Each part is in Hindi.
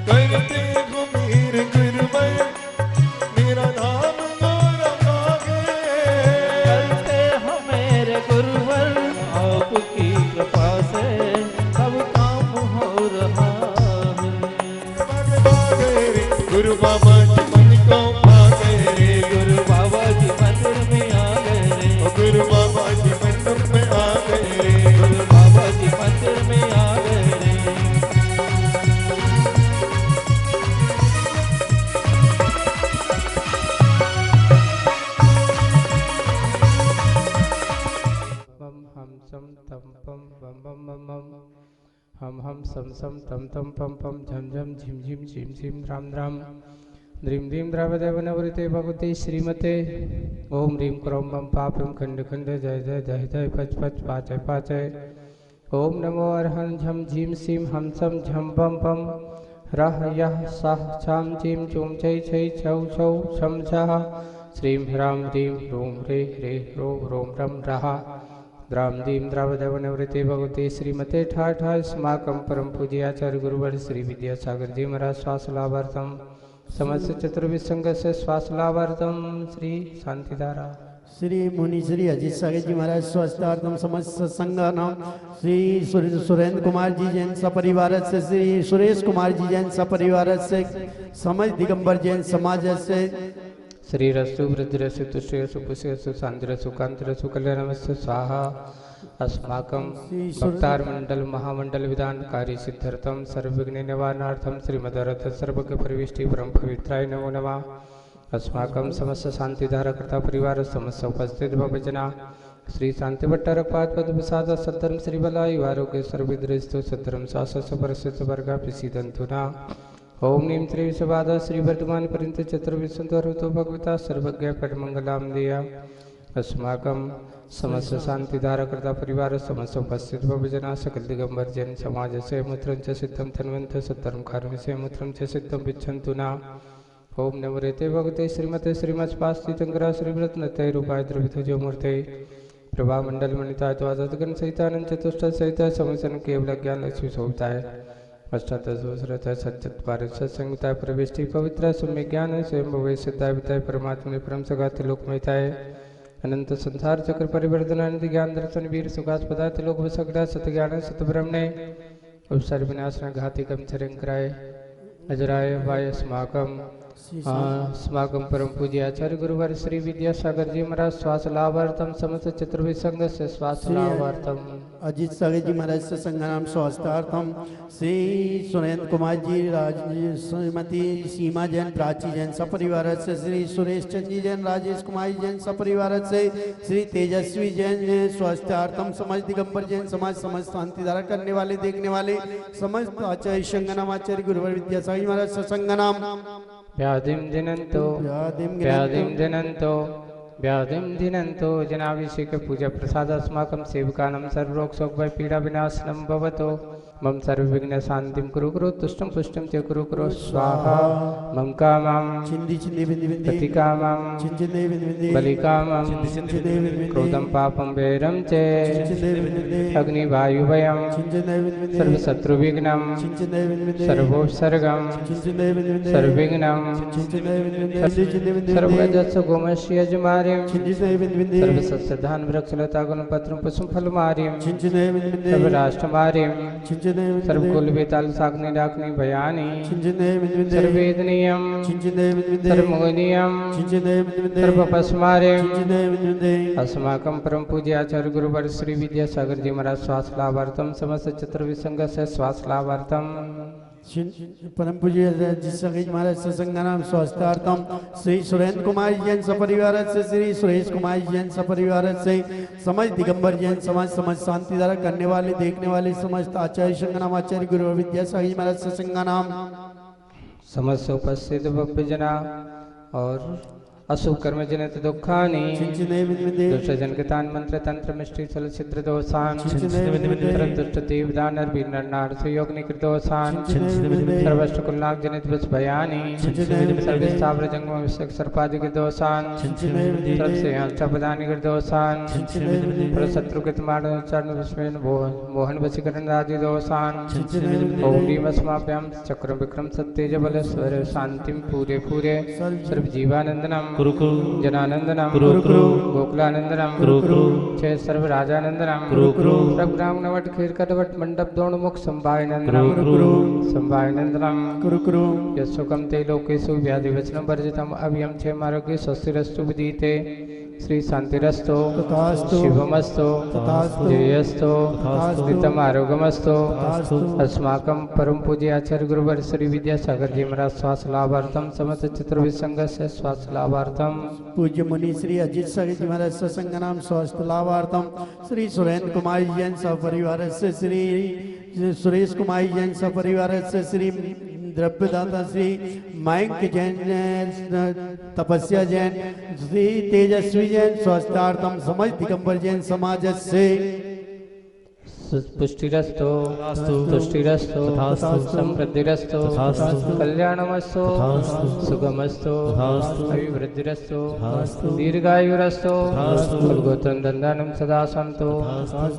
करते गुमीर गुरबर मेरा नाम गौरा मांगे। करते हो मेरे गुरुवर आपकी कृपा से सब काम हो रहा है। गुरु बाबा जी मन को भागे रे, गुरु बाबा जी मंदिर में आ गए रे, गुरु बाबा जी मंदिर में आ गए रे, गुरु बाबा जी मंदिर में आ गए रे। बम हम सम तम पम बम बम बम बम हम सम सम तम तम पम पम झम झम झिम झिम झिम झिम राम राम द्रीम द्रीम द्रवदेव नवृते भगवते श्रीमते ओम ह्रीम क्रोम बम पापम खंड खंड जय जय जय जय पच पच पाचय पाचय ओम नमो अरहं झम झीम सीम हम सम झम बम बम रह यह सह छाम झीम चूम चै छै छौ छौ छम छः श्रीम ह्राम ह्रीम रोम रे रे रो रोम रम रहा द्राम दीम द्रावदेव निवृत्ति भगवती श्रीमते ठा ठा स्माकं परम पूज्य आचार्य गुरुवर श्री विद्यासागर जी महाराज श्वास लाभार्थम समस्त चतुर्विद संघ से श्वास लाभार्थम श्री शांतिधारा श्री मुनि श्री अजित सागर जी महाराज स्वास्थ्यार्थम समस्त संघनाम श्री सुरेंद्र कुमार जी जैन सपरिवार से श्री सुरेश कुमार जी जैन सपरिवार से समझ दिगंबर जैन समाज से श्री रसु वृद्धिरसु तुष्यसु पुष्यसु शांतिरसु कांतिरसु कल्याणमस्तु स्वाहा अस्माकं भक्तार मंडल महामंडल विधानकारी सिद्धार्थम सर्वविघ्न निवारणार्थम श्रीमद्रथ सर्वज्ञ परिविष्टि परम पवित्राय नमो नमः। अस्माकं समस्त शांतिधारकर्ता परिवार समस्त उपस्थित भवजना श्री शांति भट्टारकपाद पद प्रसाद सद्धर्म श्री बलाई आरोग्य सर्विद्रस्तु सद्धर्म शासस परस्थ वर्गा प्रसीदन्तु न। ओम नीम त्रिविशवाद श्री वर्तमान पर्यंत चतुर्विशंतो भगवता सर्वज्ञ पटमंगलाम दिया अस्माकं समस्त शांतिधारकर्ता परिवार समस्त उपस्थित भवजना सकल दिगंबर जैन समाज से मूत्रं च सिद्धं तन्वन्त सद्धर्म कार्य से मूत्रं च सिद्धं विच्छन्तु न। ओम नमो रेते भगवते श्रीमते श्रीमत्पास्तितंगरा श्रीव्रतनते रूपाय द्रवितजो मूर्ते प्रभा मंडल मणिता द्वादशगण सहितानंद चतुष्ट सहित समसन केवल ज्ञान लक्ष्मी शोभताय अष्टादशोसरत सच्चत भारत सत्संगता प्रविष्टि पवित्र सौम्य ज्ञान स्वयं भवे सिद्धाय विताय परमात्मा परम सगात लोकमयताय अनंत संसार चक्र परिवर्तनानंद ज्ञान दर्शन वीर सुखास पदार्थ लोक वसगड़ा सत ज्ञान सत ब्रह्मणे उपसर्ग विनाशन घाति कम चरंकराय अजराय वाय स्माकम स्माकं परम पूज्य आचार्य गुरुवर श्री विद्यासागर जी महाराज श्वास लाभार्थम समस्त चतुर्विद संघ से श्वास लाभार्थम अजित सागर जी महाराज से संघनाम स्वास्थ्यार्थम श्री सुरेंद्र कुमार जी राज श्रीमती सीमा जैन प्राची जैन सपरिवार से श्री सुरेश चंद जी जैन राजेश कुमार जैन सपरिवार से श्री तेजस्वी जैन स्वास्थ्यार्थम समझ दिगंबर जैन समाज समस्त शांतिधारा करने वाले देखने वाले समस्त आचार्य संगनाम आचार्य गुरुवर विद्यासागर जी महाराज से संगनाम व्याधिं दिनन्तो जनाभिषेक पूजा प्रसाद अस्माकं सेवकानां सर्वरोग शोक पीड़ा विनाशनं भवतो मम सर्वविघ्न शांतिं कुरु कुरु तुष्टं पुष्टं च कुरु कुरु स्वाहा मम कामं चिंदी चिंदी बिंदी बिंदी प्रतिकामं चिंदी बिंदी बिंदी बलिकामं चिंदी बिंदी क्रोधं पापं वैरं च अग्निवायुभयं सर्वशत्रुविघ्नं सर्वोपसर्गं सर्वविघ्नं सर्वगजस्य गोमस्य यजमार्यं सर्वसस्यधान वृक्षलता गुणपत्रं पुष्पं फलमार्यं सर्वराष्ट्रमार्यं सर्वकुल बेताल साग्नि डाक्नि भयानि सर्ववेदनीयं सर्वमोहनीयं सर्वपस्मार्यं अस्माकं परम पूज्य आचार्य गुरुवर श्री विद्यासागर जी महाराज श्वास लाभार्थम समस्त चतुर्विद संघ से श्वास लाभार्थम परम पूज्य जिस महाराज सत्संगानाम स्वास्थ्यार्थम श्री सुरेंद्र कुमार जैन सपरिवार से श्री सुरेश कुमार जैन सपरिवार से समझ दिगंबर जैन समाज समझ शांतिधारा करने वाले देखने वाले समस्त आचार्य संगनाम आचार्य गुरु विद्यासागर महाराज सत्संगानाम समस्त उपस्थित भव्य जना और अशुभ कर्म जनित दुखानि चिंचने विद्विदे दुष्ट जनकतान मंत्र तंत्र मिष्टि सल छिद्र दोषान चिंचने विद्विदे दुष्ट देव दानर वीर नार सुयोग निकृत दोषान चिंचने विद्विदे सर्वष्ट कुलनाग जनित विष भयानि चिंचने विद्विदे सर्वस्तावर जंगम विषक सर्पादिक दोषान चिंचने विद्विदे सर्वसे हंसपदानि कृत दोषान चिंचने विद्विदे पर शत्रुकृत मारण चरण विस्मेन मोहन वशीकरण आदि दोषान चिंचने विद्विदे ओम ह्रीम अस्माभ्याम चक्र विक्रम सत्तेज बल स्वर शांतिम पूरे पूरे सर्व जीवानंदनम कुरु कुरु जनानंदनम कुरु कुरु गोकुलानंदनम कुरु कुरु जय सर्व राजानंदनम कुरु कुरु सर्व ग्राम नवट खीर कटवट मंडप दोण मुख संभाय कुरु नंदनम कुरु संभाय नंदनम कुरु कुरु यशोकम ते लोकेषु व्याधि वचनम वर्जितम अभियम छे मारोग्य स्वस्तिरस्तु विदीते श्री शांतिरस्तो तथास्तु शिवमस्तो तथास्तु जयस्तो तथास्तु नितम आरोग्यमस्तो तथास्तु अस्माकं परम पूज्य आचार्य गुरुवर श्री विद्यासागर जी महाराज स्वास्थ्य लाभार्थम समस्त चतुर्विध संघ से स्वास्थ्य लाभार्थम पूज्य मुनि श्री अजित सागर जी महाराज सत्संग नाम स्वास्थ्य लाभार्थम श्री सुरेंद्र कुमार जैन सपरिवार से श्री सुरेश कुमार जैन सपरिवार से श्री द्रव्यदाता श्री मयंक जैन तपस्या जैन श्री तेजस्वी जैन स्वास्थ्यार्थम समझ दिगंबर जैन समाज से पुष्टिरस्तो तथास्तु तुष्टिरस्तो तथास्तु समृद्धिरस्तो तथास्तु कल्याणमस्तो तथास्तु सुगमस्तो तथास्तु अभिवृद्धिरस्तो तथास्तु दीर्घायुरस्तो तथास्तु कुलगोत्रं दंदानं सदा सन्तो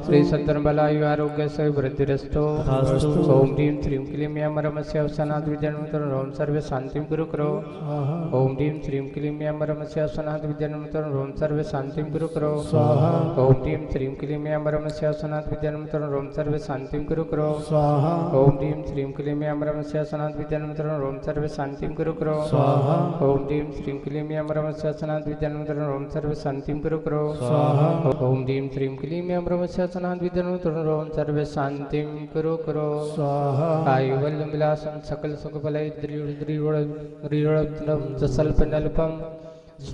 श्री सत्तरबलायु आरोग्य से वृद्धिरस्तो तथास्तु ओम ह्रीं श्रीं क्लीं यम रमस्य अवसनात् विजन्मतरं रोम सर्वे शांतिं कुरु करो ओम ह्रीं श्रीं क्लीं यम रमस्य अवसनात् विजन्मतरं रोम सर्वे शांतिं कुरु करो स्वाहा ओम ह्रीं श्रीं क्लीं यम रमस्य अवसनात् विजन्मतरं रोम सर्वे शांतिं कुरु करो स्वाहा ओम ह्रीं श्रीं क्लीं यम रमस्य अवसनात् विजन्मतरं रोम सर्वे शांतिं कुरु करो स्वाहा ओम ह्रीं श्रीं क्लीं यम रमस्य अवसनात् विजन्मतरं रोम सर्वे शांतिं कुरु करो स्वाहा ओम ह्रीं श्रीं क्लीं यम रमस्य अवसनात् विजन्मतरं रोम सर्वे शांतिं कुरु करो स्वाहा आयुवल्लम विलासम सकल सुख फलय दृढ़ सल्प नल्पम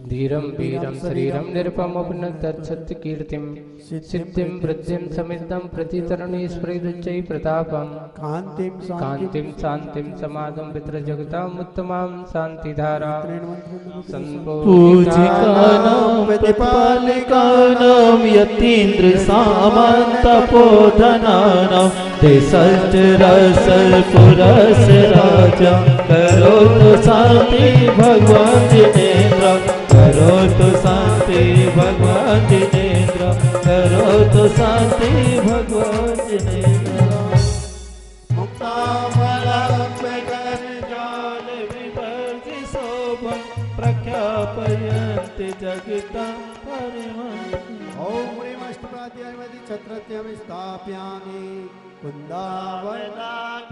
धीरम वीरम शरीरम निरुपम अपने तत्सत्य कीर्तिम सिद्धिं वृद्धिं समिद्धं प्रतितरणी स्फुरिदुच्चै प्रतापम कांतिम कांतिम शांतिम समाधम पितर जगताम उत्तमां शांतिधारा पूजिकानां प्रतिपालिकानां यतीन्द्र सामन्तपोधनानां देशस्थ रसल पुरस राजा करोतु शांति भगवान जिनेन्द्र करोतु शांति भगवान जिनेन्द्र करोतु शांति भगवान जिनेन्द्र जाल विवर्धि शोभा प्रख्यापयन्ति जगता ओम ह्रीं अष्टप्राध्यायवति छत्रत्यं स्थापयामि कुन्दावनात्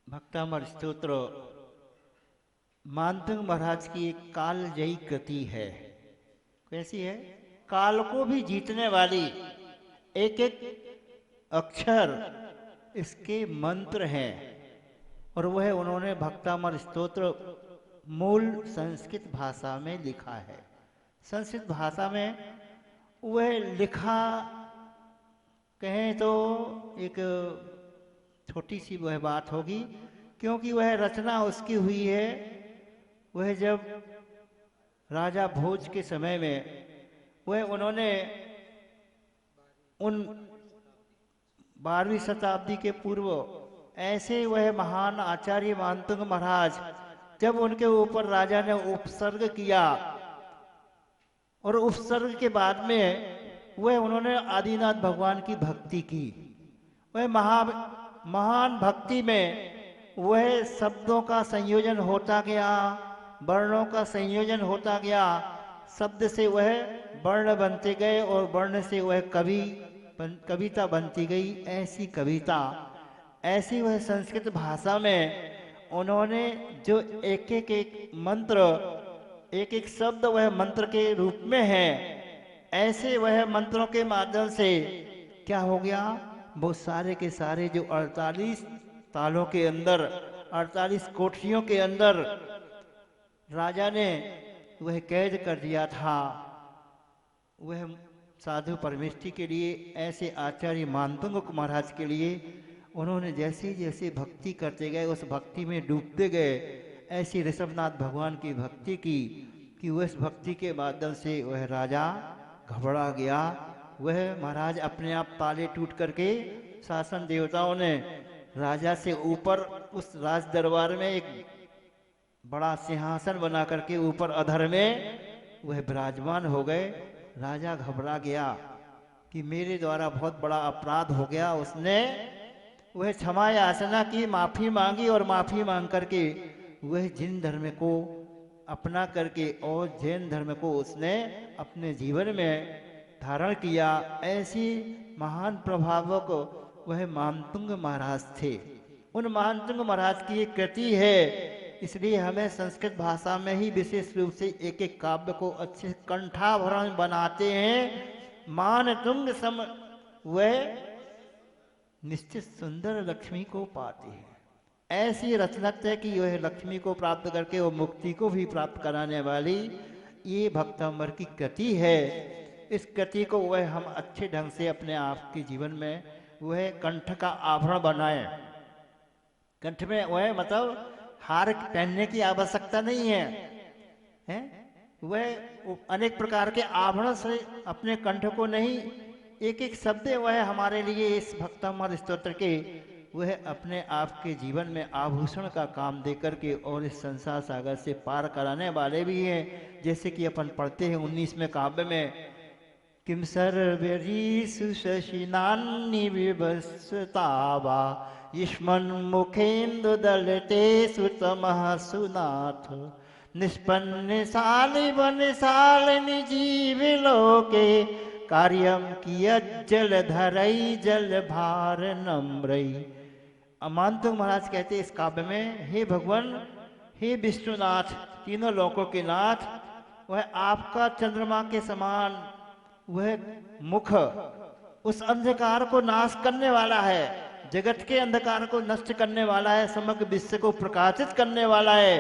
भक्तामर स्तोत्र मानतंग महाराज की एक कालजयी कृति है। कैसी है? काल को भी जीतने वाली एक एक अक्षर इसके मंत्र हैं और वह उन्होंने भक्तामर स्तोत्र मूल संस्कृत भाषा में लिखा है। संस्कृत भाषा में वह लिखा कहें तो एक छोटी सी वह बात होगी, क्योंकि वह रचना उसकी हुई है वह जब राजा भोज के समय में वह उन्होंने उन 12वीं शताब्दी के पूर्व ऐसे वह महान आचार्य मानतंग महाराज जब उनके ऊपर राजा ने उपसर्ग किया और उपसर्ग के बाद में वह उन्होंने आदिनाथ भगवान की भक्ति की। वह महान भक्ति में वह शब्दों का संयोजन होता गया, वर्णों का संयोजन होता गया, शब्द से वह वर्ण बनते गए और वर्ण से वह कविता बनती गई। ऐसी कविता, ऐसी वह संस्कृत भाषा में उन्होंने जो एक एक मंत्र, एक एक शब्द वह मंत्र के रूप में है, ऐसे वह मंत्रों के माध्यम से क्या हो गया, वो सारे के सारे जो 48 तालों के अंदर 48 कोठरियों के अंदर राजा ने वह कैद कर दिया था। वह साधु परमेष्ठी के लिए, ऐसे आचार्य मानतुंग महाराज के लिए उन्होंने जैसे जैसे भक्ति करते गए, उस भक्ति में डूबते गए, ऐसी ऋषभनाथ भगवान की भक्ति की कि उस भक्ति के माध्यम से वह राजा घबरा गया। वह महाराज अपने आप ताले टूट करके शासन देवताओं ने राजा से ऊपर उस राज दरबार में एक बड़ा सिंहासन बना करके ऊपर अधर में वह विराजमान हो गए। राजा घबरा गया कि मेरे द्वारा बहुत बड़ा अपराध हो गया। उसने वह क्षमा याचना की, माफी मांगी और माफी मांग करके वह जैन धर्म को अपना करके और जैन धर्म को उसने अपने जीवन में धारण किया। ऐसी महान प्रभावक वह मानतुंग महाराज थे। उन मानतुंग महाराज की एक कृति है, इसलिए हमें संस्कृत भाषा में ही विशेष रूप से एक एक काव्य को अच्छे कंठाभरण बनाते हैं। मानतुंग सम वह निश्चित सुंदर लक्ष्मी को पाते हैं। ऐसी रचनक है कि वह लक्ष्मी को प्राप्त करके वो मुक्ति को भी प्राप्त कराने वाली ये भक्तंबर की कृति है। इस कृति को वह हम अच्छे ढंग से अपने आप के जीवन में वह कंठ का आभरण बनाए। कंठ में वह मतलब हार पहनने की आवश्यकता नहीं है, हैं? वह अनेक प्रकार के आभरण से अपने कंठ को नहीं, एक एक शब्द वह हमारे लिए इस भक्तंबर स्तोत्र के वह अपने आप के जीवन में आभूषण का काम दे करके और इस संसार सागर से पार कराने वाले भी हैं। जैसे कि अपन पढ़ते हैं 19वें काव्य में, किम सर्वरीषु शशिनान्नि विवस्तावा युष्मन् मुखेन्दु दलते सुतमः सुनाथ निष्पन्न शालि वन शालिनी जीव लोके कार्यम कियज्जल धरई जल भार नम्रई। मानतुंग महाराज कहते हैं इस काव्य में, हे भगवान, हे विष्णुनाथ, तीनों लोकों के नाथ, वह आपका चंद्रमा के समान वह मुख उस अंधकार को नाश करने वाला है, जगत के अंधकार को नष्ट करने वाला है, समग्र विश्व को प्रकाशित करने वाला है।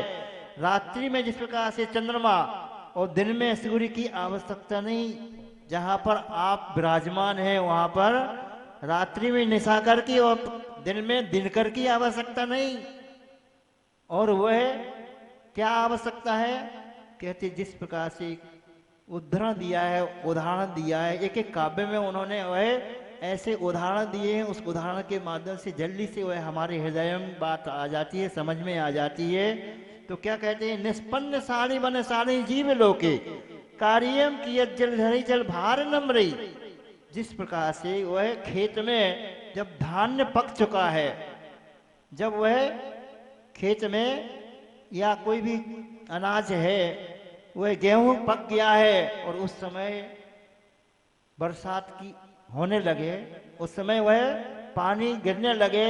रात्रि में जिस प्रकार से चंद्रमा और दिन में सूर्य की आवश्यकता नहीं, जहां पर आप विराजमान हैं वहां पर रात्रि में निशाकर की और दिन में दिनकर की आवश्यकता नहीं। और वह क्या आवश्यकता है, कहते जिस प्रकार से उदाहरण दिया है, उदाहरण दिया है, एक एक काव्य में उन्होंने वह ऐसे उदाहरण दिए हैं। उस उदाहरण के माध्यम से जल्दी से वह हमारे हृदय में बात आ जाती है, समझ में आ जाती है। तो क्या कहते हैं, निष्पन्न सारी वन सारी जीव लोके कार्यम की जल धरी जल भार नम्रई। जिस प्रकार से वह खेत में जब धान्य पक चुका है, जब वह खेत में या कोई भी अनाज है, वह गेहूं पक गया है और उस समय बरसात की होने लगे, उस समय वह पानी गिरने लगे,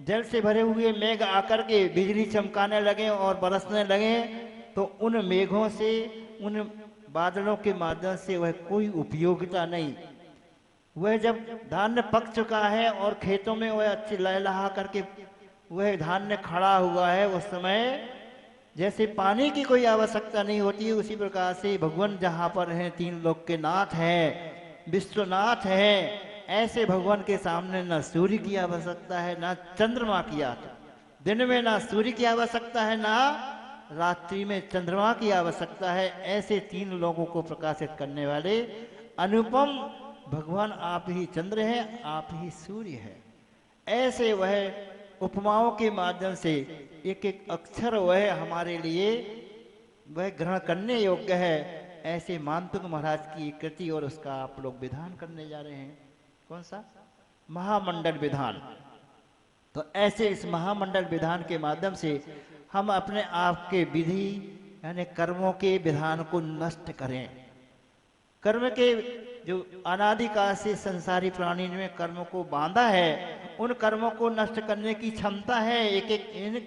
जल से भरे हुए मेघ आकर के बिजली चमकाने लगे और बरसने लगे, तो उन मेघों से, उन बादलों के माध्यम से वह कोई उपयोगिता नहीं। वह जब धान्य पक चुका है और खेतों में वह अच्छी लहलहा करके वह धान्य खड़ा हुआ है, उस समय जैसे पानी की कोई आवश्यकता नहीं होती है, उसी प्रकार से भगवान जहाँ पर हैं, तीन लोक के नाथ हैं, विश्वनाथ हैं, ऐसे भगवान के सामने ना सूर्य की आवश्यकता है, ना चंद्रमा की आवश्यकता, दिन में ना सूर्य की आवश्यकता है, ना रात्रि में चंद्रमा की आवश्यकता है। ऐसे तीन लोगों को प्रकाशित करने वाले अनुपम भगवान आप ही चंद्र हैं, आप ही सूर्य है। ऐसे वह उपमाओं के माध्यम से एक एक अक्षर वह हमारे लिए वह ग्रहण करने योग्य है। ऐसे मानतुंग महाराज की कृति और उसका आप लोग विधान करने जा रहे हैं। कौन सा? महामंडल विधान। तो ऐसे इस महामंडल विधान के माध्यम से हम अपने आप के विधि यानी कर्मों के विधान को नष्ट करें। कर्म के जो अनादिकाल से संसारी प्राणी में कर्म को बांधा है, उन कर्मों को नष्ट करने की क्षमता है एक एक इन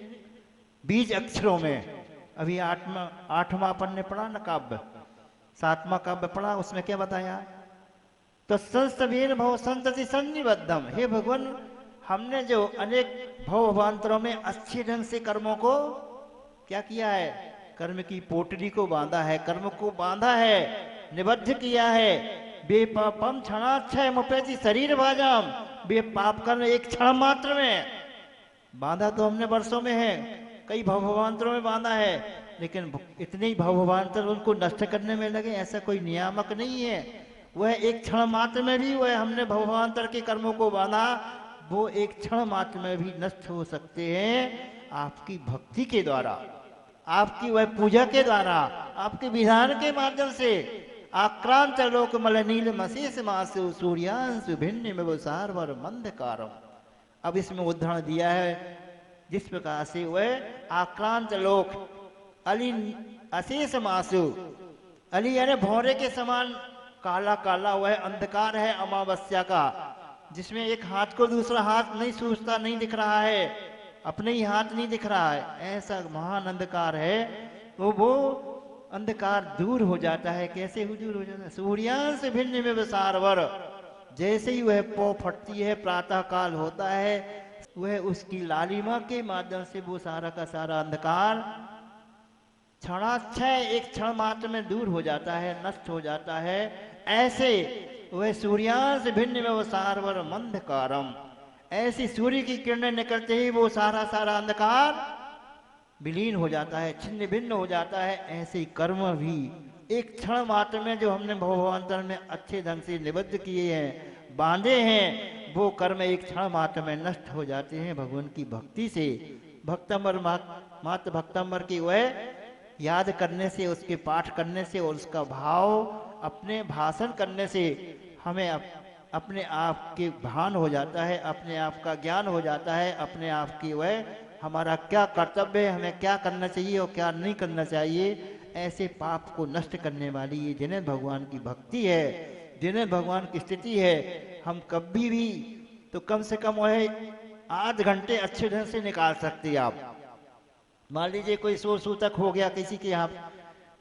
बीज अक्षरों में। अभी आठवां अपन ने पढ़ा ना काव्य, 7वां काव्य पढ़ा, उसमें क्या बताया? तो संस्तवीर भव संतति संनिबद्धम। हे भगवान, हमने जो अनेक भवभावांतरों में अच्छे ढंग से कर्मों को क्या किया है, कर्म की पोटली को बांधा है, कर्म को बांधा है, निबद्ध किया है। बेपापम क्षणाक्षय मुपेति शरीर भाजम, बेपाप कर्म एक क्षण मात्र में बांधा तो हमने वर्षों में है, कई भवभावांतरों में बांधा है, लेकिन इतने ही भवभावांतर उनको नष्ट करने में लगे, ऐसा कोई नियामक नहीं है। वह एक क्षण मात्र में भी वह हमने भवभावांतर के कर्मों को बांधा, वो एक क्षण मात्र में भी नष्ट हो सकते हैं आपकी भक्ति के द्वारा, आपकी वह पूजा के द्वारा, आपके विधान के माध्यम से। आक्रांत लोक मल नील मशेष मासु सूर्यांशु भिन्न में वो सारवर मंदकारम। अब इसमें उदाहरण दिया है जिस प्रकार से वह आक्रांत लोक अली अशेष मासु, अली यानी भौरे के समान काला काला वह अंधकार है अमावस्या का, जिसमें एक हाथ को दूसरा हाथ नहीं सूझता, नहीं दिख रहा है, अपने ही हाथ नहीं दिख रहा है, ऐसा महान अंधकार है। वो अंधकार दूर हो जाता है। कैसे दूर हो जाता है? सूर्यांश भिन्न में सारवर, जैसे ही वह पौ फटती है, प्रातः काल होता है, वह उसकी लालिमा के माध्यम से वो सारा का सारा अंधकार क्षणाक्षय एक क्षण मात्र में दूर हो जाता है, नष्ट हो जाता है। ऐसे वह सूर्यांश भिन्न में वो सारवर मंदकारम, ऐसी सूर्य की किरणें निकलते ही वो सारा सारा अंधकार विलीन हो जाता है, छिन्न भिन्न हो जाता है। ऐसे ही कर्म भी एक क्षण मात्र में जो हमने भवभावांतर में अच्छे ढंग से निबद्ध किए हैं, बांधे हैं, वो कर्म एक क्षण मात्र में नष्ट हो जाते हैं भगवान की भक्ति से। भक्तंबर मात्र भक्तंबर की वह याद करने से, उसके पाठ करने से और उसका भाव अपने भाषण करने से हमें अपने आप के भान हो जाता है, अपने आप का ज्ञान हो जाता है, अपने आप की वह हमारा क्या कर्तव्य है, हमें क्या करना चाहिए और क्या नहीं करना चाहिए। ऐसे पाप को नष्ट करने वाली ये जिन्हें भगवान की भक्ति है, जिन्हें भगवान की स्थिति है, हम कभी भी तो कम से कम वह आध घंटे अच्छे ढंग से निकाल सकते हैं आप। मान लीजिए कोई शोर सूतक हो गया किसी के यहाँ,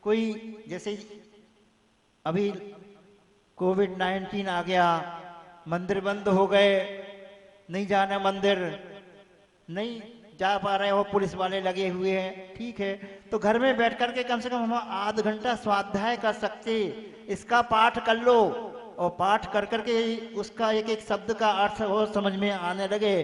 कोई जैसे अभी कोविड-19 आ गया, मंदिर बंद हो गए, नहीं जाना मंदिर, नहीं जा पा रहे हो, पुलिस वाले लगे हुए हैं, ठीक है, तो घर में बैठ करके कम से कम हम आध घंटा स्वाध्याय कर सकते, इसका पाठ कर लो, और पाठ कर करके उसका एक एक शब्द का अर्थ और समझ में आने लगे।